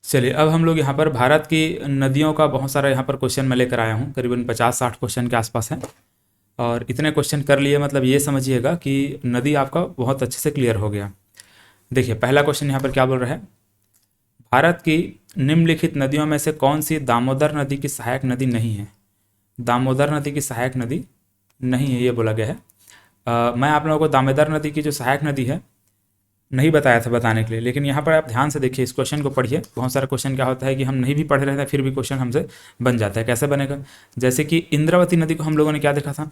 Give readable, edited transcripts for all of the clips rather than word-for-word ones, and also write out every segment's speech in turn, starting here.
चलिए अब हम लोग यहाँ पर भारत की नदियों का बहुत सारा यहाँ पर क्वेश्चन मैं लेकर आया हूँ, करीबन 50-60 क्वेश्चन के आसपास है। और इतने क्वेश्चन कर लिए मतलब ये समझिएगा कि नदी आपका बहुत अच्छे से क्लियर हो गया। देखिए पहला क्वेश्चन यहाँ पर क्या बोल रहा है, भारत की निम्नलिखित नदियों में से कौन सी दामोदर नदी की सहायक नदी नहीं है। दामोदर नदी की सहायक नदी नहीं है ये बोला गया है। मैं आप लोगों को दामोदर नदी की जो सहायक नदी है नहीं बताया था बताने के लिए, लेकिन यहाँ पर आप ध्यान से देखिए, इस क्वेश्चन को पढ़िए। बहुत सारा क्वेश्चन क्या होता है कि हम नहीं भी पढ़ रहे थे फिर भी क्वेश्चन हमसे बन जाता है। कैसे बनेगा, जैसे कि इंद्रावती नदी को हम लोगों ने क्या देखा था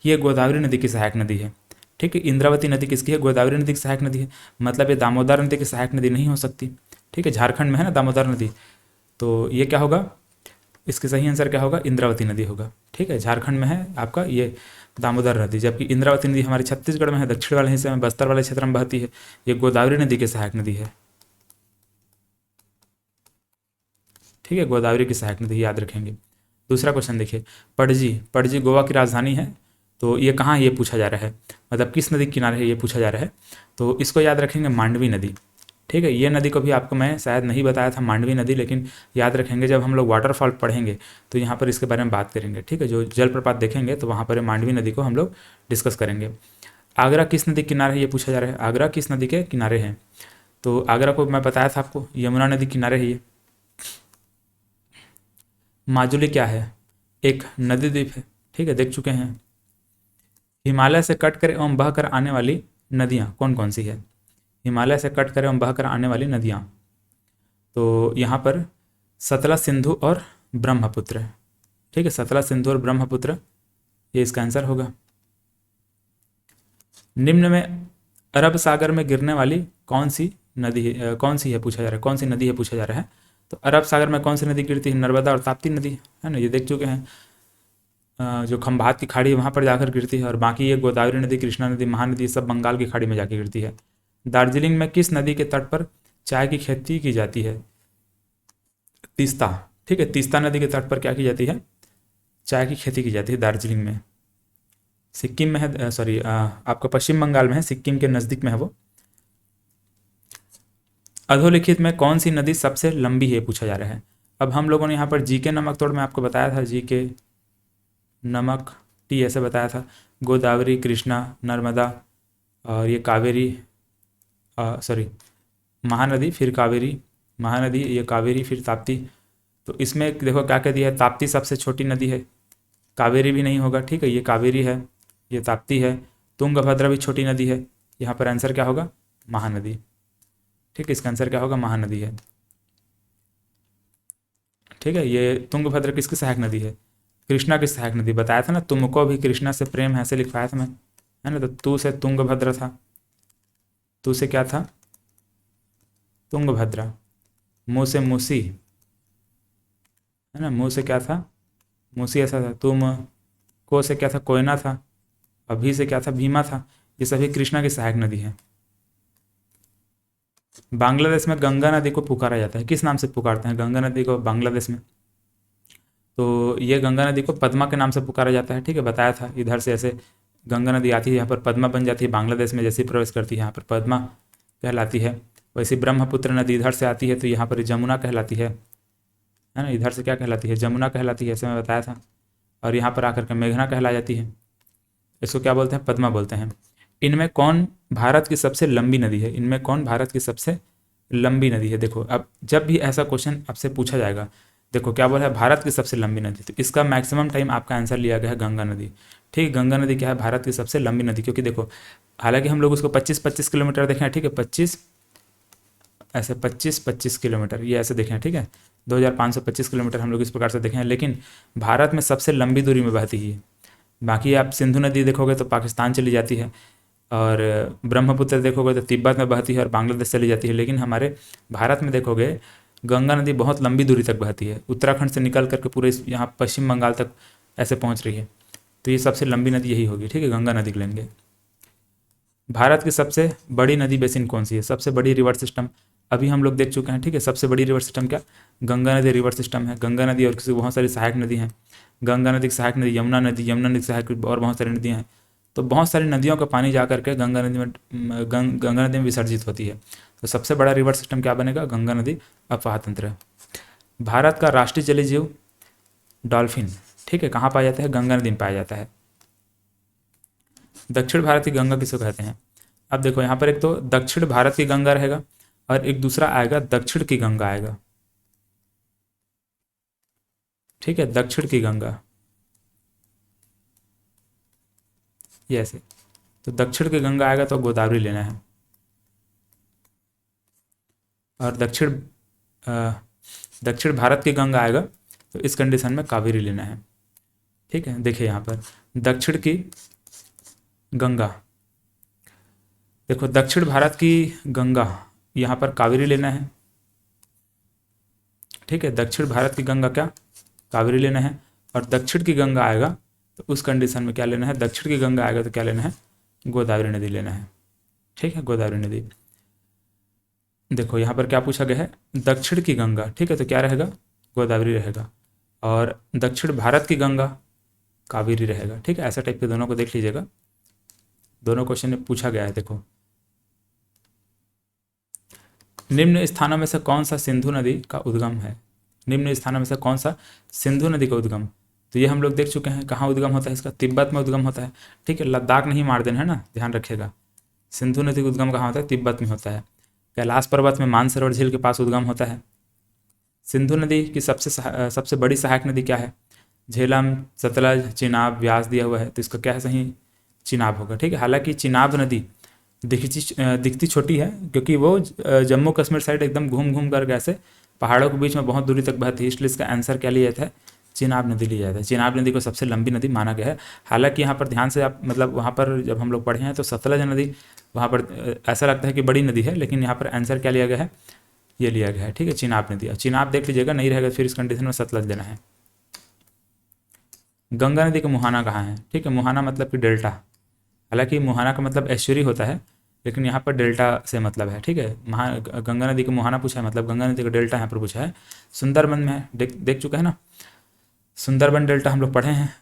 कि ये गोदावरी नदी की सहायक नदी है। ठीक है, इंद्रावती नदी किसकी है, गोदावरी नदी की सहायक नदी है, मतलब ये दामोदर नदी की सहायक नदी नहीं हो सकती। ठीक है, झारखंड में है ना दामोदर नदी, तो ये क्या होगा, इसके सही आंसर क्या होगा, इंद्रावती नदी होगा। ठीक है, झारखंड में है आपका ये दामोदर नदी, जबकि इंद्रावती नदी हमारे छत्तीसगढ़ में है, दक्षिण वाले हिस्से में बस्तर वाले क्षेत्र में बहती है। ये गोदावरी नदी की सहायक नदी है। ठीक है, गोदावरी की सहायक नदी याद रखेंगे। दूसरा क्वेश्चन देखिए, पणजी, पणजी गोवा की राजधानी है, तो ये कहाँ है ये पूछा जा रहा है, मतलब किस नदी के किनारे है ये पूछा जा रहा है। तो इसको याद रखेंगे, मांडवी नदी। ठीक है, ये नदी को भी आपको मैं शायद नहीं बताया था मांडवी नदी, लेकिन याद रखेंगे जब हम लोग वाटरफॉल पढ़ेंगे तो यहाँ पर इसके बारे में बात करेंगे। ठीक है, जो जलप्रपात देखेंगे तो वहाँ पर मांडवी नदी को हम लोग डिस्कस करेंगे। आगरा किस नदी के किनारे है ये पूछा जा रहा है, आगरा किस नदी के किनारे हैं, तो आगरा को मैं बताया था आपको, यमुना नदी किनारे है ये। माजुली क्या है, एक नदी द्वीप है। ठीक है, देख चुके हैं। हिमालय से कट कर एवं बह कर आने वाली नदियाँ कौन कौन सी है, हिमालय से कट कर एवं बह कर आने वाली नदियाँ, तो यहाँ पर सतलज, सिंधु और ब्रह्मपुत्र है। ठीक है, सतलज, सिंधु और ब्रह्मपुत्र ये इसका आंसर होगा। निम्न में अरब सागर में गिरने वाली कौन सी नदी है, कौन सी है पूछा जा रहा है, कौन सी नदी है पूछा जा रहा है। तो अरब सागर में कौन सी नदी गिरती है, नर्मदा और ताप्ती नदी है ना, ये देख चुके हैं। जो खंभात की खाड़ी है वहाँ पर जाकर गिरती है, और बाकी ये गोदावरी नदी, कृष्णा नदी, महानदी सब बंगाल की खाड़ी में जाकर गिरती है। दार्जिलिंग में किस नदी के तट पर चाय की खेती की जाती है, तीस्ता। ठीक है, तीस्ता नदी के तट पर क्या की जाती है, चाय की खेती की जाती है दार्जिलिंग में। सिक्किम में है, सॉरी आपका पश्चिम बंगाल में है, सिक्किम के नज़दीक में है वो। अधोलिखित में कौन सी नदी सबसे लंबी है पूछा जा रहा है। अब हम लोगों ने यहाँ पर जी के नमक तोड़ में आपको बताया था, जी के नमक टी ऐसे बताया था, गोदावरी, कृष्णा, नर्मदा और ये कावेरी, सॉरी महानदी, फिर कावेरी, महानदी, ये कावेरी, फिर ताप्ती। तो इसमें देखो क्या कह दिया है, ताप्ती सबसे छोटी नदी है, कावेरी भी नहीं होगा। ठीक है, ये कावेरी है, ये ताप्ती है, तुंगभद्रा भी छोटी नदी है। यहाँ पर आंसर क्या होगा, महानदी। ठीक है, इसका आंसर क्या होगा, महानदी है। ठीक है, ये तुंगभद्रा किसकी सहायक नदी है, कृष्णा की सहायक नदी। बताया था ना, तुमको भी कृष्णा से प्रेम है, ऐसे लिखवाया था मैं, है ना। तो तू से तुंगभद्रा था, तू से क्या था, तुंगभद्रा। मुँह से मूसी, है ना, मुँह से क्या था, मूसी ऐसा था। तुम को से क्या था, कोयना था। अभी से क्या था, भीमा था। ये सभी कृष्णा की सहायक नदी है। बांग्लादेश में गंगा नदी को पुकारा जाता है, किस नाम से पुकारते हैं गंगा नदी को बांग्लादेश में, तो ये गंगा नदी को पद्मा के नाम से पुकारा जाता है। ठीक है, बताया था, इधर से ऐसे गंगा नदी आती है, यहाँ पर पद्मा बन जाती है, बांग्लादेश में जैसे प्रवेश करती है यहाँ पर पद्मा कहलाती है। वैसे ब्रह्मपुत्र नदी इधर से आती है तो यहाँ पर जमुना कहलाती है ना, इधर से क्या कहलाती है, जमुना कहलाती है, ऐसे मैं बताया था। और यहाँ पर आकर के मेघना कहला जाती है, इसको क्या बोलते हैं, पद्मा बोलते हैं। इनमें कौन भारत की सबसे लंबी नदी है, इनमें कौन भारत की सबसे लंबी नदी है। देखो अब जब भी ऐसा क्वेश्चन आपसे पूछा जाएगा, देखो क्या बोला है, भारत की सबसे लंबी नदी, तो इसका मैक्सिमम टाइम आपका आंसर लिया गया है गंगा नदी। ठीक है, गंगा नदी क्या है, भारत की सबसे लंबी नदी, क्योंकि देखो हालांकि हम लोग उसको 25-25 किलोमीटर देखें। ठीक है, 25 ऐसे 25-25 किलोमीटर ये ऐसे देखें। ठीक है, 2525 किलोमीटर हम लोग इस प्रकार से देखें, लेकिन भारत में सबसे लंबी दूरी में बहती है। बाकी आप सिंधु नदी देखोगे तो पाकिस्तान चली जाती है, और ब्रह्मपुत्र देखोगे तो तिब्बत में बहती है और बांग्लादेश चली जाती है। लेकिन हमारे भारत में देखोगे गंगा नदी बहुत लंबी दूरी तक बहती है, उत्तराखंड से निकल करके पूरे यहाँ पश्चिम बंगाल तक ऐसे पहुँच रही है। तो ये सबसे लंबी नदी यही होगी। ठीक है, गंगा नदी को लेंगे। भारत की सबसे बड़ी नदी बेसिन कौन सी है, सबसे बड़ी रिवर सिस्टम अभी हम लोग देख चुके हैं। ठीक है, सबसे बड़ी रिवर सिस्टम क्या, गंगा नदी रिवर सिस्टम है। गंगा नदी और किसी बहुत सारी सहायक नदी हैं, गंगा नदी की सहायक नदी यमुना नदी, यमुना नदी की सहायक और बहुत सारी नदियाँ हैं। तो बहुत सारी नदियों का पानी जा करके गंगा नदी में गंगा नदी में विसर्जित होती है। तो सबसे बड़ा रिवर सिस्टम क्या बनेगा, गंगा नदी अफवाह तंत्र। भारत का राष्ट्रीय जलीय जीव डॉल्फिन, ठीक है, कहाँ पाया जाता है? गंगा नदी में पाया जाता है। दक्षिण भारत की गंगा किसको कहते हैं? अब देखो यहाँ पर एक तो दक्षिण भारत की गंगा रहेगा और एक दूसरा आएगा दक्षिण की गंगा आएगा, ठीक है, दक्षिण की गंगा, ये ऐसे। तो दक्षिण की गंगा आएगा तो गोदावरी लेना है, और दक्षिण भारत की गंगा आएगा तो इस कंडीशन में कावेरी लेना है, ठीक है। देखिए यहाँ पर दक्षिण की गंगा, देखो दक्षिण भारत की गंगा, यहाँ पर कावेरी लेना है, ठीक है। दक्षिण भारत की गंगा क्या? कावेरी लेना है। और दक्षिण की गंगा आएगा तो उस कंडीशन में क्या लेना है? दक्षिण की गंगा आएगा तो क्या लेना है? गोदावरी नदी लेना है, ठीक है, गोदावरी नदी। देखो यहाँ पर क्या पूछा गया है? दक्षिण की गंगा, ठीक है, तो क्या रहेगा? गोदावरी रहेगा। और दक्षिण भारत की गंगा कावेरी रहेगा, ठीक है। ऐसा टाइप के दोनों को देख लीजिएगा, दोनों क्वेश्चन में पूछा गया है। देखो निम्न स्थानों में से कौन सा सिंधु नदी का उद्गम है? निम्न स्थानों में से कौन सा सिंधु नदी का उद्गम? तो ये हम लोग देख चुके हैं, कहाँ उद्गम होता है इसका? तिब्बत में उद्गम होता है, ठीक है। लद्दाख नहीं मार देना है ना, ध्यान रखिएगा। सिंधु नदी का उद्गम कहाँ होता है? तिब्बत में होता है। कैलाश पर्वत में मानसरोवर झील के पास उद्गम होता है। सिंधु नदी की सबसे बड़ी सहायक नदी क्या है? झेलम, सतलज, चिनाब, व्यास दिया हुआ है, तो इसका क्या है सही? चिनाब होगा, ठीक है। हालांकि चिनाब नदी दिखती छोटी है, क्योंकि वो जम्मू कश्मीर साइड एकदम घूम घूम कर ऐसे पहाड़ों के बीच में बहुत दूरी तक बहती है, इसलिए इसका आंसर क्या लिया जाता है? चिनाब नदी लिया जाता है। चिनाब नदी को सबसे लंबी नदी माना गया है। हालांकि यहाँ पर ध्यान से आप मतलब वहाँ पर जब हम लोग पढ़े हैं तो सतलज नदी वहाँ पर ऐसा लगता है कि बड़ी नदी है, लेकिन यहाँ पर आंसर क्या लिया गया है? ये लिया गया है, ठीक है, चिनाब नदी। और चिनाब देख लीजिएगा, नहीं रहेगा फिर इस कंडीशन में सतलज लेना है। गंगा नदी का मुहाना कहाँ है? ठीक है, मुहाना मतलब कि डेल्टा। हालांकि मुहाना का मतलब एस्चुरी होता है, लेकिन यहाँ पर डेल्टा से मतलब है, ठीक है। गंगा नदी का मुहाना पूछा है, मतलब गंगा नदी का डेल्टा यहाँ पर पूछा है। सुंदरबन में है, देख चुका है ना, सुंदरबन डेल्टा हम लोग पढ़े हैं।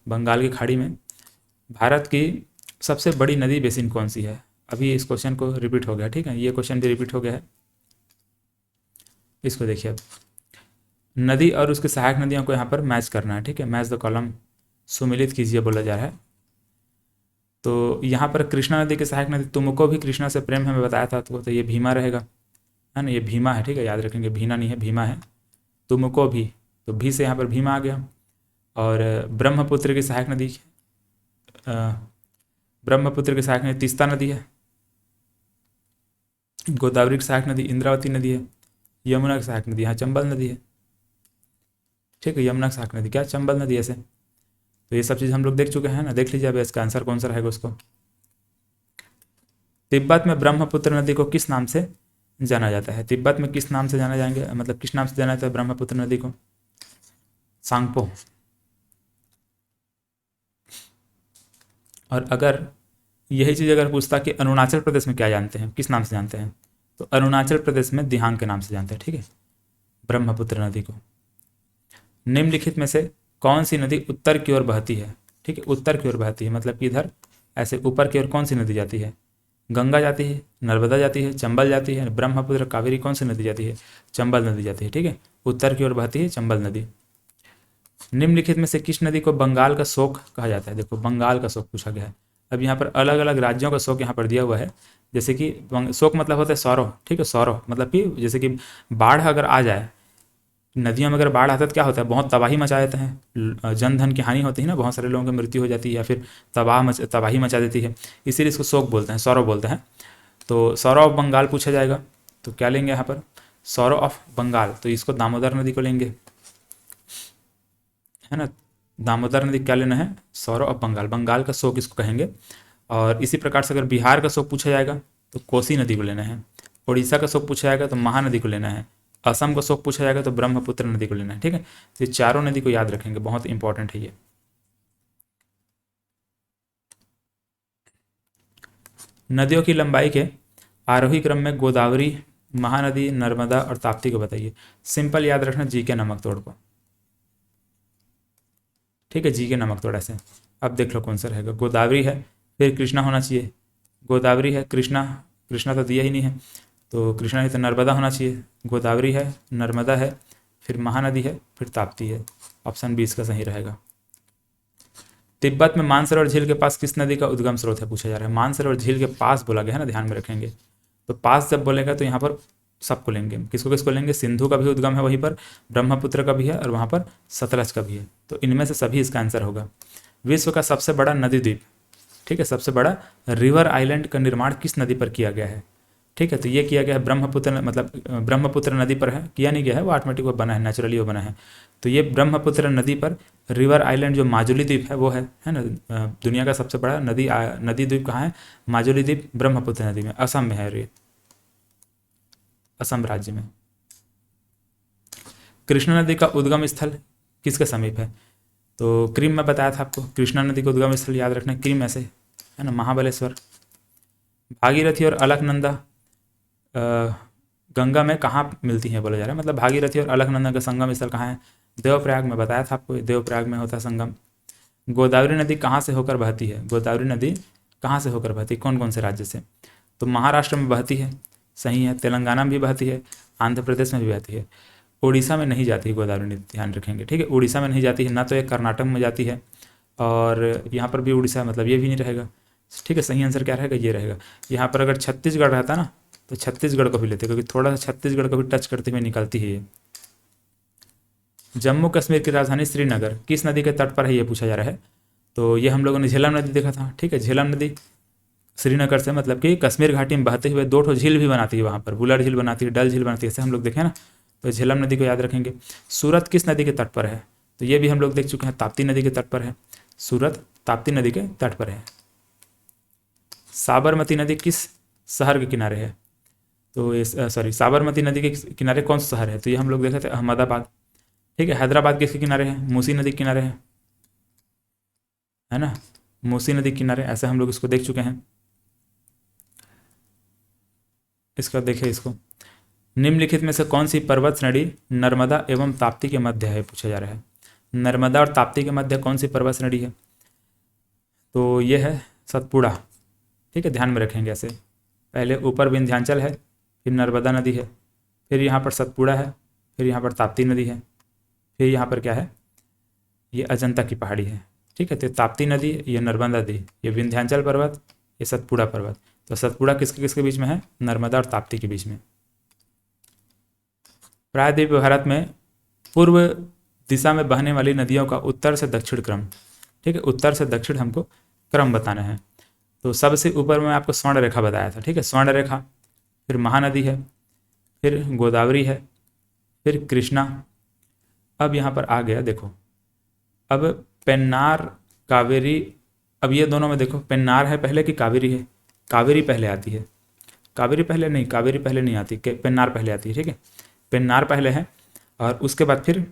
बंगाल की खाड़ी में भारत की सबसे बड़ी नदी बेसिन कौन सी है? अभी इस क्वेश्चन को रिपीट हो गया, ठीक है, ये क्वेश्चन भी रिपीट हो गया है। इसको देखिए, अब नदी और उसके सहायक नदियों को यहाँ पर मैच करना है, ठीक है, मैच द कॉलम, सुमिलित कीजिए बोला जा रहा है। तो यहाँ पर कृष्णा नदी के सहायक नदी, तुमको भी कृष्णा से प्रेम है, मैं बताया था तो ये भीमा रहेगा, है ना, ये भीमा है, ठीक है, याद रखेंगे, भीना नहीं है, भीमा है। तुमको भी, तो भी से यहाँ पर भीमा आ गया। और ब्रह्मपुत्र की सहायक नदी, ब्रह्मपुत्र की सहायक नदी तीस्ता नदी है। गोदावरी की सहायक नदी इंद्रावती नदी है। यमुना की सहायक नदी यहाँ चंबल नदी है, ठीक है, यमुना की सहायक नदी क्या? चंबल नदी। ऐसे तो ये सब चीज़ हम लोग देख चुके हैं ना। देख लीजिए अब इसका आंसर कौन सा रहेगा उसको। तिब्बत में ब्रह्मपुत्र नदी को किस नाम से जाना जाता है? तिब्बत में किस नाम से जाना जाएंगे, मतलब किस नाम से जाना जाता है ब्रह्मपुत्र नदी को? सांगपो। और अगर यही चीज़ अगर पूछता कि अरुणाचल प्रदेश में क्या जानते हैं, किस नाम से जानते हैं, तो अरुणाचल प्रदेश में दिहांग के नाम से जानते हैं, ठीक है, ब्रह्मपुत्र नदी को। निम्नलिखित में से कौन सी नदी उत्तर की ओर बहती है? ठीक है, उत्तर की ओर बहती है मतलब कि इधर ऐसे ऊपर की ओर कौन सी नदी जाती है? गंगा जाती है, नर्मदा जाती है, चंबल जाती है, ब्रह्मपुत्र, कावेरी, कौन सी नदी जाती है? चंबल नदी जाती है, ठीक है, उत्तर की ओर बहती है चंबल नदी। निम्नलिखित में से किस नदी को बंगाल का शोक कहा जाता है? देखो बंगाल का शोक पूछा गया है। अब यहाँ पर अलग अलग राज्यों का शोक यहाँ पर दिया हुआ है, जैसे कि शोक मतलब होता है सौरव, ठीक है, सौरव मतलब कि जैसे कि बाढ़ अगर आ जाए, नदियों में अगर बाढ़ आता है तो क्या होता है? बहुत तबाही मचा देते हैं, जन धन की हानि होती है ना, बहुत सारे लोगों की मृत्यु हो जाती है या फिर तबाही मचा देती है, इसीलिए इसको शोक बोलते हैं, सौरव बोलते हैं। तो सौरव ऑफ बंगाल पूछा जाएगा तो क्या लेंगे यहाँ पर? सौरव ऑफ बंगाल, तो इसको दामोदर नदी को लेंगे, है ना, दामोदर नदी क्या लेना है? सौरव ऑफ बंगाल, बंगाल का शोक इसको कहेंगे। और इसी प्रकार से अगर बिहार का शोक पूछा जाएगा तो कोसी नदी को लेना है। उड़ीसा का शोक पूछा जाएगा तो महानदी को लेना है। असम का शोक पूछा जाएगा तो ब्रह्मपुत्र नदी को लेना है, ठीक है। तो ये चारों नदी को याद रखेंगे, बहुत इंपॉर्टेंट है ये। नदियों की लंबाई के आरोही क्रम में गोदावरी, महानदी, नर्मदा और ताप्ती को बताइए। सिंपल याद रखना, जी के नमक तोड़ को, ठीक है, जी के नमक तोड़ ऐसे। अब देख लो कौन सा रहेगा। गोदावरी है, फिर कृष्णा होना चाहिए, गोदावरी है, कृष्णा, कृष्णा तो दिया ही नहीं है, तो कृष्णा नहीं तो नर्मदा होना चाहिए, गोदावरी है, नर्मदा है, फिर महानदी है, फिर ताप्ती है। ऑप्शन बी इसका सही रहेगा। तिब्बत में मानसरोवर झील के पास किस नदी का उद्गम स्रोत है पूछा जा रहा है। मानसरोवर झील के पास बोला गया है ना, ध्यान में रखेंगे। तो पास जब बोलेगा तो यहाँ पर सबको लेंगे, किसको किसको लेंगे, सिंधु का भी उद्गम है वहीं पर, ब्रह्मपुत्र का भी है और वहाँ पर सतलज का भी है। तो इनमें से सभी इसका आंसर होगा। विश्व का सबसे बड़ा नदी द्वीप, ठीक है, सबसे बड़ा रिवर आइलैंड का निर्माण किस नदी पर किया गया है। ठीक है, तो ये किया गया है ब्रह्मपुत्र, मतलब ब्रह्मपुत्र नदी पर है, किया नहीं गया है, वो ऑटोमेटिक वो बना है, नेचुरली वो बना है। तो ये ब्रह्मपुत्र नदी पर रिवर आइलैंड जो माजुली द्वीप है वो है ना। दुनिया का सबसे बड़ा नदी द्वीप कहाँ है, माजुली द्वीप ब्रह्मपुत्र नदी में, असम में है ये, असम राज्य में। कृष्णा नदी का उद्गम स्थल किसके समीप है। तो क्रीम में बताया था आपको, कृष्णा नदी का उद्गम स्थल याद रखना, क्रीम में से है ना, महाबलेश्वर। भागीरथी और अलकनंदा गंगा में कहाँ मिलती हैं बोला जा रहा है, मतलब भागीरथी और अलकनंदा का संगम स्थल कहाँ है। देवप्रयाग में बताया था आपको, देवप्रयाग में होता है संगम। गोदावरी नदी कहाँ से होकर बहती है, गोदावरी नदी कहाँ से होकर बहती है, कौन कौन से राज्य से। तो महाराष्ट्र में बहती है, सही है, तेलंगाना में भी बहती है, आंध्र प्रदेश में भी बहती है, उड़ीसा में नहीं जाती है गोदावरी नदी, ध्यान रखेंगे, ठीक है, उड़ीसा में नहीं जाती है, ना तो ये कर्नाटक में जाती है और यहाँ पर भी उड़ीसा, मतलब ये भी नहीं रहेगा, ठीक है। सही आंसर क्या रहेगा, ये रहेगा। यहाँ पर अगर छत्तीसगढ़ रहता ना तो छत्तीसगढ़ को भी लेते, क्योंकि थोड़ा सा छत्तीसगढ़ को भी टच करते हुए निकलती है ये। जम्मू कश्मीर की राजधानी श्रीनगर किस नदी के तट पर है, ये पूछा जा रहा है। तो ये हम लोगों ने झेलम नदी देखा था, ठीक है, झेलम नदी श्रीनगर से, मतलब कि कश्मीर घाटी में बहते हुए 2 झील भी बनाती है वहाँ पर, बुलर झील बनाती है, डल झील बनाती है, ऐसे हम लोग देखें ना। तो झेलम नदी को याद रखेंगे। सूरत किस नदी के तट पर है, तो ये भी हम लोग देख चुके हैं, ताप्ती नदी के तट पर है, सूरत ताप्ती नदी के तट पर है। साबरमती नदी किस शहर के किनारे है, तो ये साबरमती नदी के किनारे कौन सा शहर है, तो ये हम लोग देखे थे अहमदाबाद, ठीक है। हैदराबाद किसके किनारे है, मूसी नदी के किनारे है ना, मूसी नदी के किनारे, ऐसे हम लोग इसको देख चुके हैं। इसका देखिए, इसको निम्नलिखित में से कौन सी पर्वत श्रेणी नर्मदा एवं ताप्ती के मध्य है पूछा जा रहा है। नर्मदा और ताप्ती के मध्य कौन सी पर्वत श्रेणी है, तो ये है सतपुड़ा, ठीक है, ध्यान में रखेंगे ऐसे। पहले ऊपर विंध्याचल है, फिर नर्मदा नदी है, फिर यहाँ पर सतपुड़ा है, फिर यहाँ पर ताप्ती नदी है, फिर यहाँ पर क्या है, ये अजंता की पहाड़ी है, ठीक है। तो ताप्ती नदी, ये नर्मदा नदी, ये विंध्याचल पर्वत, ये सतपुड़ा पर्वत। तो सतपुड़ा किसके किसके बीच में है, नर्मदा और ताप्ती के बीच में। प्रायद्वीप भारत में पूर्व दिशा में बहने वाली नदियों का उत्तर से दक्षिण क्रम, ठीक है, उत्तर से दक्षिण हमको क्रम बताना है। तो सबसे ऊपर में आपको स्वर्ण रेखा बताया था, ठीक है, स्वर्ण रेखा, फिर महानदी है, फिर गोदावरी है, फिर कृष्णा। अब यहाँ पर आ गया देखो, अब पेन्नार कावेरी, अब ये दोनों में देखो पेन्नार है पहले कि कावेरी है, कावेरी पहले आती है, कावेरी पहले नहीं, कावेरी पहले नहीं आती, पेन्नार पहले आती है, ठीक है, पेन्नार पहले है और उसके बाद फिर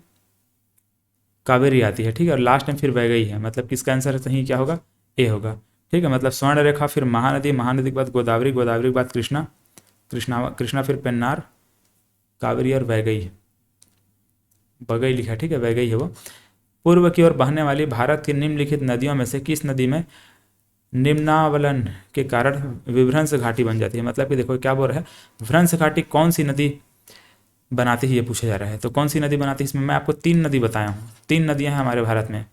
कावेरी आती है, ठीक है, और लास्ट में फिर वैगई है, मतलब किसका आंसर सही क्या होगा, ए होगा, ठीक है। मतलब स्वर्ण रेखा, फिर महानदी, महानदी के बाद गोदावरी, गोदावरी के बाद कृष्णा, कृष्णा फिर पेन्नार, कावेरी और वैगई, बगई लिखा, ठीक है, वैगई है वो। पूर्व की ओर बहने वाली भारत की निम्नलिखित नदियों में से किस नदी में निम्नावलन के कारण विभ्रंश घाटी बन जाती है, मतलब कि देखो क्या बोल रहा है, विभ्रंश घाटी कौन सी नदी बनाती है ये पूछा जा रहा है। तो कौन सी नदी बनाती है, इसमें मैं आपको 3 नदी बताया हूँ, 3 नदियाँ हैं हमारे भारत में,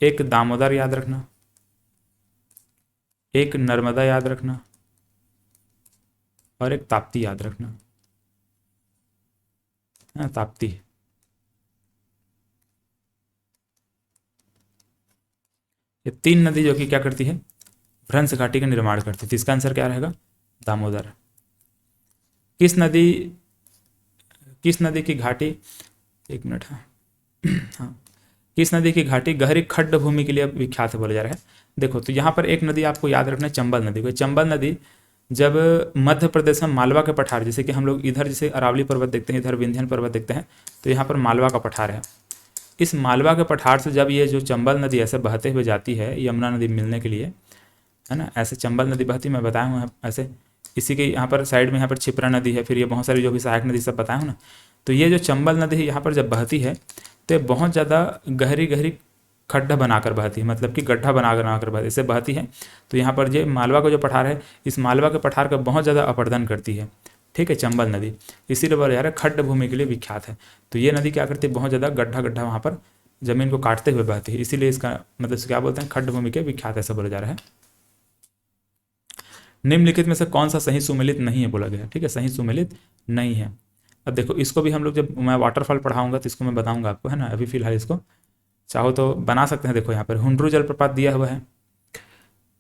एक दामोदर याद रखना, एक नर्मदा याद रखना और एक ताप्ती याद रखना, ताप्ती। ये 3 नदी जो कि क्या करती है, भ्रंश घाटी का निर्माण करती है। तो इसका आंसर क्या रहेगा, दामोदर। किस नदी की घाटी, एक मिनट, हाँ, किस नदी की घाटी गहरी खड्ड भूमि के लिए विख्यात है बोला जा रहा है। देखो तो यहाँ पर एक नदी आपको याद रखना है, चंबल नदी को। चंबल नदी जब मध्य प्रदेश में मालवा के पठार, जैसे कि हम लोग इधर जैसे अरावली पर्वत देखते हैं, इधर विंध्याचल पर्वत देखते हैं, तो यहाँ पर मालवा का पठार है। इस मालवा के पठार से जब ये जो चंबल नदी ऐसे बहते हुए जाती है यमुना नदी मिलने के लिए, है ना, ऐसे चंबल नदी बहती, मैं बताया हूँ ऐसे, इसी के यहाँ पर साइड में यहाँ पर छिपरा नदी है, फिर ये बहुत सारी जो भी सहायक नदी सब बताया हूँ ना। तो ये जो चंबल नदी है यहाँ पर जब बहती है तो बहुत ज़्यादा गहरी गहरी खड्डा बनाकर बहती है, मतलब कि गड्ढा बनाकर बहती, इससे बहती है। तो यहाँ पर ये मालवा का जो पठार है, इस मालवा के पठार का बहुत ज़्यादा अपर्दन करती है, ठीक है, चंबल नदी, इसीलिए बोला जा रहा है खड्ड भूमि के लिए विख्यात है। तो ये नदी क्या करती है, बहुत ज़्यादा गड्ढा गड्ढा वहाँ पर जमीन को काटते हुए बहती है, इसीलिए इसका मतलब क्या बोलते हैं, खड्ड भूमि के विख्यात ऐसा बोला जा रहा है। निम्नलिखित में से कौन सा सही सुमेलित नहीं है बोला गया, ठीक है, सही सुमेलित नहीं है। अब देखो इसको भी हम लोग जब मैं वाटरफॉल पढ़ाऊंगा तो इसको मैं बताऊंगा आपको, है ना, अभी फिलहाल इसको चाहो तो बना सकते हैं। देखो यहाँ पर हुंड्रू जलप्रपात दिया हुआ है,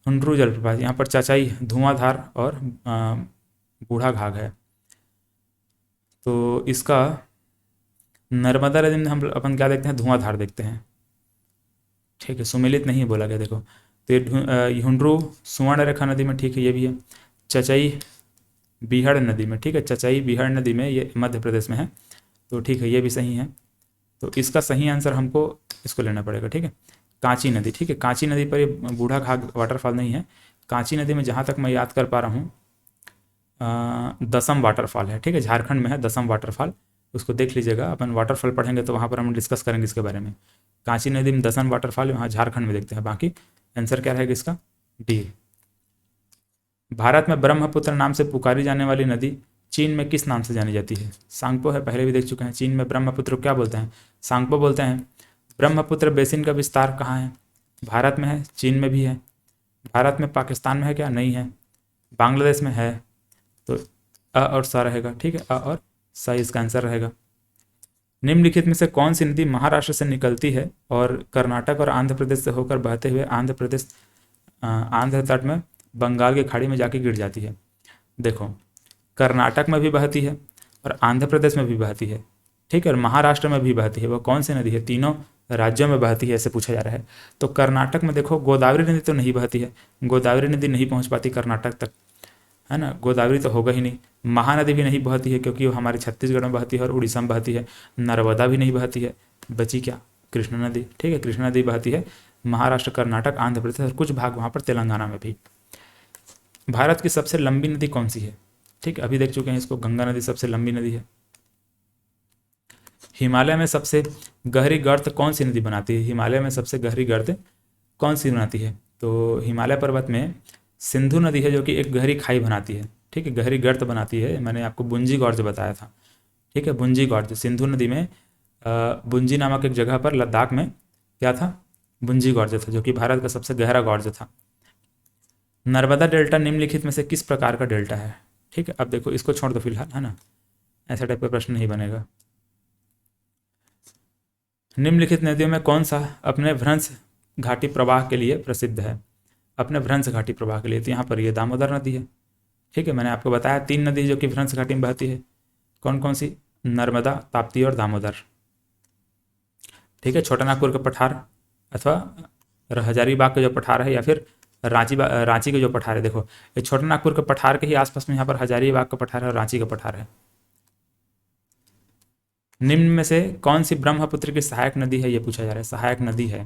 हुंड्रू जलप्रपात, यहाँ पर चाचाई, धुआंधार और बूढ़ा घाघ है। तो इसका नर्मदा नदी में हम अपन क्या देखते हैं, धुआंधार देखते हैं, ठीक है, सुमेलित नहीं बोला गया। देखो तो ये हुंड्रू सुवर्ण रेखा नदी में, ठीक है, ये भी है। चचाई बीहड़ नदी में, ठीक है, चचाई बीहड़ नदी में, ये मध्य प्रदेश में है, तो ठीक है, ये भी सही है। तो इसका सही आंसर हमको इसको लेना पड़ेगा, ठीक है, कांची नदी, ठीक है, कांची नदी पर ये बूढ़ा घाघ वाटरफॉल नहीं है। कांची नदी में जहाँ तक मैं याद कर पा रहा हूँ दसम वाटरफॉल है, ठीक है, झारखंड में है दसम वाटरफॉल, उसको देख लीजिएगा, अपन वाटरफॉल पढ़ेंगे तो वहाँ पर हम डिस्कस करेंगे इसके बारे में। कांची नदी में दसम वाटरफॉल वहाँ झारखंड में देखते हैं। बाकी आंसर क्या रहेगा इसका, डी। भारत में ब्रह्मपुत्र नाम से पुकारी जाने वाली नदी चीन में किस नाम से जानी जाती है, सांगपो है, पहले भी देख चुके हैं। चीन में ब्रह्मपुत्र को क्या बोलते हैं, सांगपो बोलते हैं। ब्रह्मपुत्र बेसिन का विस्तार कहाँ है, भारत में है, चीन में भी है। भारत में, पाकिस्तान में है क्या, नहीं है, बांग्लादेश में है। तो अ और सा रहेगा, ठीक है, अ और सा इसका आंसर रहेगा। निम्नलिखित में से कौन सी नदी महाराष्ट्र से निकलती है और कर्नाटक और आंध्र प्रदेश से होकर बहते हुए आंध्र तट में बंगाल की खाड़ी में जाके गिर जाती है। देखो कर्नाटक में भी बहती है और आंध्र प्रदेश में भी बहती है, ठीक है, और महाराष्ट्र में भी बहती है। वो कौन सी नदी है, तीनों राज्यों में बहती है, ऐसे पूछा जा रहा है। तो कर्नाटक में देखो गोदावरी नदी तो नहीं बहती है, गोदावरी नदी नहीं पहुंच पाती कर्नाटक तक, है ना, गोदावरी तो होगा ही नहीं। महानदी भी नहीं बहती है क्योंकि वो हमारे छत्तीसगढ़ में बहती है और उड़ीसा में बहती है। नर्मदा भी नहीं बहती है, बची क्या, कृष्णा नदी, ठीक है, कृष्णा नदी बहती है महाराष्ट्र, कर्नाटक, आंध्र प्रदेश और कुछ भाग वहाँ पर तेलंगाना में भी। भारत की सबसे लंबी नदी कौन सी है, ठीक है, अभी देख चुके हैं इसको, गंगा नदी सबसे लंबी नदी है। हिमालय में सबसे गहरी गर्त कौन सी नदी बनाती है, हिमालय में सबसे गहरी गर्त कौन सी बनाती है, तो हिमालय पर्वत में सिंधु नदी है जो कि एक गहरी खाई बनाती है, ठीक है, गहरी गर्त बनाती है। मैंने आपको बुंजी गॉर्ज बताया था, ठीक है, बुंजी गॉर्ज सिंधु नदी में बुंजी नामक एक जगह पर लद्दाख में क्या था, बुंजी गॉर्ज था, जो कि भारत का सबसे गहरा गॉर्ज था। नर्मदा डेल्टा निम्नलिखित में से किस प्रकार का डेल्टा है, ठीक है, अब देखो इसको छोड़ दो फिलहाल, है ना, ऐसा टाइप का प्रश्न नहीं बनेगा। निम्नलिखित नदियों में कौन सा अपने भ्रंश घाटी प्रवाह के लिए प्रसिद्ध है, अपने भ्रंश घाटी प्रवाह के लिए, तो यहाँ पर ये दामोदर नदी है, ठीक है, मैंने आपको बताया 3 नदी जो कि भ्रंश घाटी में बहती है, कौन कौन सी, नर्मदा, ताप्ती और दामोदर, ठीक है। छोटा नागपुर का पठार अथवा हजारीबाग का जो पठार है या फिर रांची के जो पठार है, देखो ये छोटा नागपुर के पठार के ही आसपास में यहाँ पर हजारीबाग का पठार है और रांची का पठार है। निम्न में से कौन सी ब्रह्मपुत्र की सहायक नदी है, ये पूछा जा रहा है, सहायक नदी है,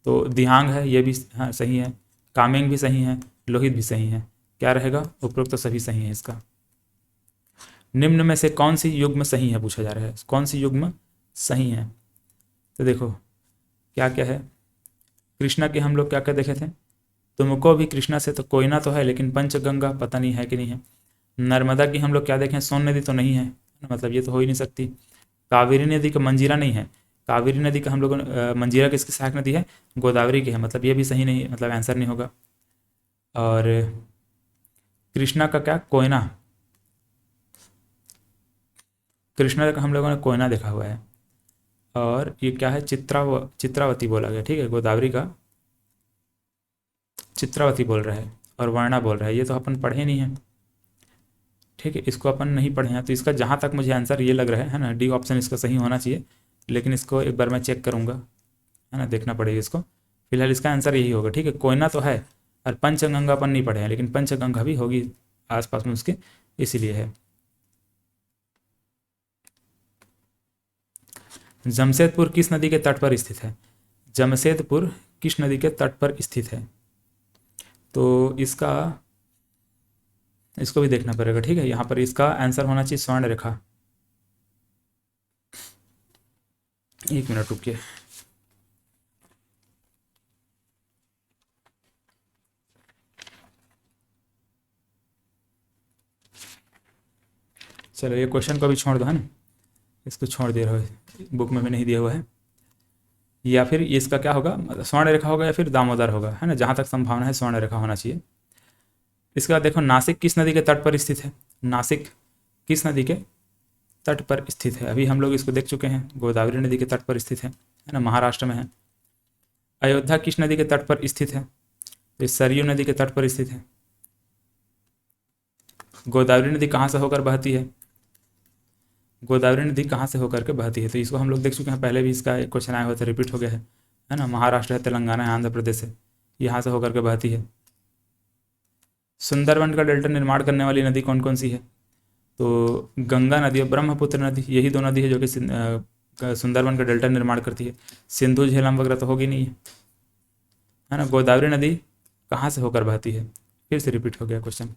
तो दिहांग है, ये भी हाँ सही है, कामेंग भी सही है, लोहित भी सही है, क्या रहेगा, उपरोक्त तो सभी सही है इसका। निम्न में से कौन सी युग्म सही है पूछा जा रहा है, कौन सी युग्म सही है, तो देखो क्या क्या है, कृष्णा के हम लोग क्या क्या देखे थे, तुमको भी कृष्णा से तो कोयना तो है लेकिन पंचगंगा पता नहीं है कि नहीं है। नर्मदा की हम लोग क्या देखें, सोन नदी तो नहीं है, मतलब ये तो हो ही नहीं सकती। कावेरी नदी का मंजीरा नहीं है, कावेरी नदी का हम लोग मंजीरा किसकी सहायक नदी है, गोदावरी की है, मतलब ये भी सही नहीं, मतलब आंसर नहीं होगा। और कृष्णा का क्या, कोयना, कृष्णा का हम लोगों ने कोयना देखा हुआ है। और ये क्या है, चित्रावती बोला गया, ठीक है, गोदावरी का चित्रावती बोल रहा है और वर्णा बोल रहा है, ये तो अपन पढ़े नहीं है, ठीक है, इसको अपन नहीं पढ़े हैं। तो इसका जहाँ तक मुझे आंसर ये लग रहा है ना, डी ऑप्शन इसका सही होना चाहिए, लेकिन इसको एक बार मैं चेक करूँगा, है ना, देखना पड़ेगा इसको। फिलहाल इसका आंसर यही होगा, ठीक है, कोयना तो है और पंचगंगा अपन नहीं पढ़े हैं, लेकिन पंचगंगा भी होगी आसपास में उसके, इसीलिए है। जमशेदपुर किस नदी के तट पर स्थित है, जमशेदपुर किस नदी के तट पर स्थित है, तो इसको भी देखना पड़ेगा, ठीक है, यहाँ पर इसका आंसर होना चाहिए स्वर्ण रेखा। एक मिनट रुकिए, चलो ये क्वेश्चन को भी छोड़ दो, है ना, इसको छोड़ दे रहे हो, बुक में भी नहीं दिया हुआ है। या फिर इसका क्या होगा, स्वर्ण रेखा होगा या फिर दामोदर होगा, है ना, जहाँ तक संभावना है स्वर्ण रेखा होना चाहिए। इसके बाद देखो नासिक किस नदी के तट पर स्थित है। नासिक किस नदी के तट पर स्थित है। अभी हम लोग इसको देख चुके हैं, गोदावरी नदी के तट पर स्थित है ना, महाराष्ट्र में है। अयोध्या किस नदी के तट पर स्थित है, तो सरयू नदी के तट पर स्थित है। गोदावरी नदी कहाँ से होकर बहती है, गोदावरी नदी कहाँ से होकर के बहती है, तो इसको हम लोग देख चुके हैं, पहले भी इसका एक क्वेश्चन आया हुआ था, रिपीट हो गया है ना। महाराष्ट्र है, तेलंगाना है, आंध्र प्रदेश है, यहाँ से होकर के बहती है। सुंदरबन का डेल्टा निर्माण करने वाली नदी कौन कौन सी है, तो गंगा नदी और ब्रह्मपुत्र नदी, यही दो नदी है जो कि सुंदरबन का डेल्टा निर्माण करती है। सिंधु झेलम वगैरह तो होगी नहीं है ना। गोदावरी नदी कहाँ से होकर बहती है, फिर से रिपीट हो गया क्वेश्चन।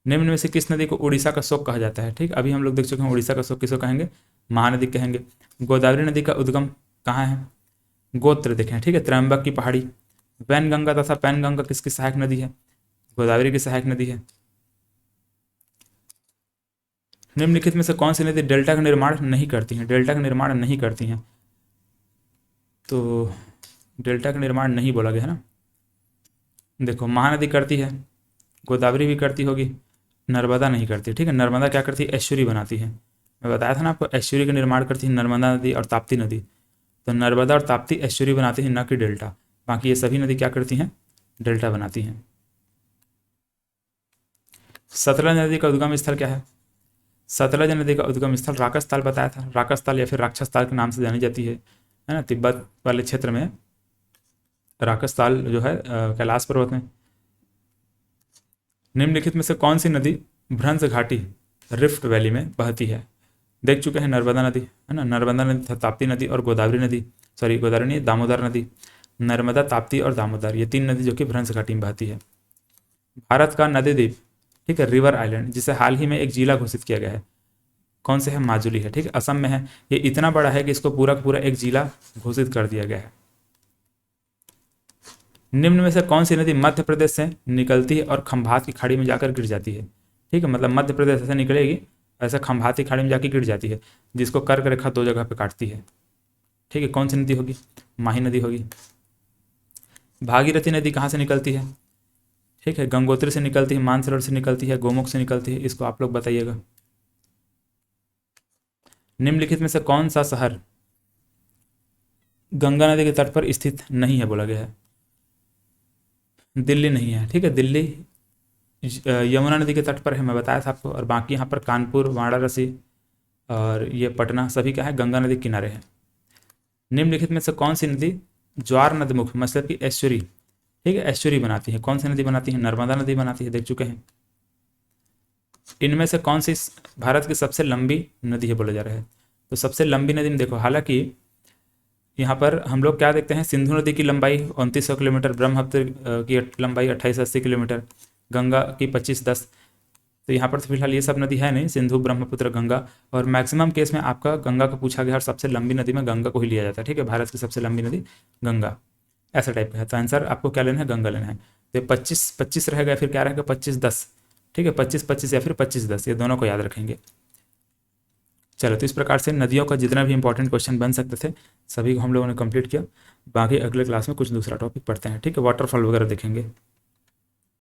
निम्न में से किस नदी को उड़ीसा का शोक कहा जाता है, ठीक, अभी हम लोग देख चुके हैं उड़ीसा का शोक किसको कहेंगे, महानदी कहेंगे। गोदावरी नदी का उद्गम कहाँ है, गोत्र देखें, ठीक है, त्रयंबक की पहाड़ी। वैनगंगा तथा पैनगंगा किसकी सहायक नदी है, गोदावरी की सहायक नदी है। निम्नलिखित में से कौन सी नदी डेल्टा का निर्माण नहीं करती हैं, डेल्टा का निर्माण नहीं करती हैं, तो डेल्टा का निर्माण नहीं बोला गया है ना। देखो महानदी करती है, गोदावरी भी करती होगी, नर्मदा नहीं करती, ठीक है। नर्मदा क्या करती है, एस्चुरी बनाती है, मैं बताया था ना आपको, एस्चुरी का निर्माण करती है नर्मदा नदी और ताप्ती नदी। तो नर्मदा और ताप्ती एस्चुरी बनाती हैं, न कि डेल्टा। बाकी ये सभी नदी क्या करती हैं, डेल्टा बनाती हैं। सतलज नदी का उद्गम स्थल क्या है, सतलज नदी का उद्गम स्थल राकस ताल बताया था, राकस ताल या फिर राक्षस ताल के नाम से जानी जाती है ना। तिब्बत वाले क्षेत्र में राकस ताल जो है कैलाश पर्वत में। निम्नलिखित में से कौन सी नदी भ्रंश घाटी रिफ्ट वैली में बहती है, देख चुके हैं नर्मदा नदी है ना, नर्मदा नदी, ताप्ती नदी और गोदावरी नदी, सॉरी गोदावरी नहीं, दामोदर नदी। नर्मदा, ताप्ती और दामोदर, ये तीन नदी जो कि भ्रंश घाटी में बहती है। भारत का नदी द्वीप, ठीक है, रिवर आइलैंड, जिसे हाल ही में एक जिला घोषित किया गया है, कौन से है, माजुली है, ठीक है, असम में है। ये इतना बड़ा है कि इसको पूरा का पूरा एक जिला घोषित कर दिया गया है। निम्न में से कौन सी नदी मध्य प्रदेश से निकलती है और खंभात की खाड़ी में जाकर गिर जाती है, ठीक है, मतलब मध्य प्रदेश से निकलेगी, ऐसे खंभात की खाड़ी में जाकर गिर जाती है, जिसको कर्क रेखा दो जगह पे काटती है, ठीक है। कौन सी नदी होगी, माही नदी होगी। भागीरथी नदी कहाँ से निकलती है, ठीक है, गंगोत्री से निकलती है, मानसरोवर से निकलती है, गोमुख से निकलती है, इसको आप लोग बताइएगा। निम्नलिखित में से कौन सा शहर गंगा नदी के तट पर स्थित नहीं है, बोला गया है, दिल्ली नहीं है, ठीक है, दिल्ली यमुना नदी के तट पर है, मैं बताया था आपको। और बाकी यहाँ पर कानपुर, वाराणसी और ये पटना सभी क्या है, गंगा नदी किनारे हैं। निम्नलिखित में से कौन सी नदी ज्वार नदमुख मतलब कि एस्चुरी, ठीक है, एस्चुरी बनाती है, कौन सी नदी बनाती है, नर्मदा नदी बनाती है, देख चुके हैं। इनमें से कौन सी भारत की सबसे लंबी नदी है बोला जा रहा है, तो सबसे लंबी नदी में देखो, हालांकि यहाँ पर हम लोग क्या देखते हैं, सिंधु नदी की लंबाई 2900 किलोमीटर, ब्रह्मपुत्र की लंबाई 2880 किलोमीटर, गंगा की 2510। तो यहाँ पर तो फिलहाल ये सब नदी है नहीं, सिंधु, ब्रह्मपुत्र, गंगा। और मैक्सिमम केस में आपका गंगा का पूछा गया और सबसे लंबी नदी में गंगा को ही लिया जाता है, ठीक है, भारत की सबसे लंबी नदी गंगा, ऐसा टाइप का है। तो आंसर आपको क्या लेना है, गंगा लेना है। तो 25-25 रहेगा, फिर क्या रहेगा 25-10, ठीक है, 25-25 या फिर 25-10, ये दोनों को याद रखेंगे। चलो, तो इस प्रकार से नदियों का जितना भी इंपॉर्टेंट क्वेश्चन बन सकते थे सभी को हम लोगों ने कंप्लीट किया। बाकी अगले क्लास में कुछ दूसरा टॉपिक पढ़ते हैं, ठीक है, वाटरफॉल वगैरह देखेंगे।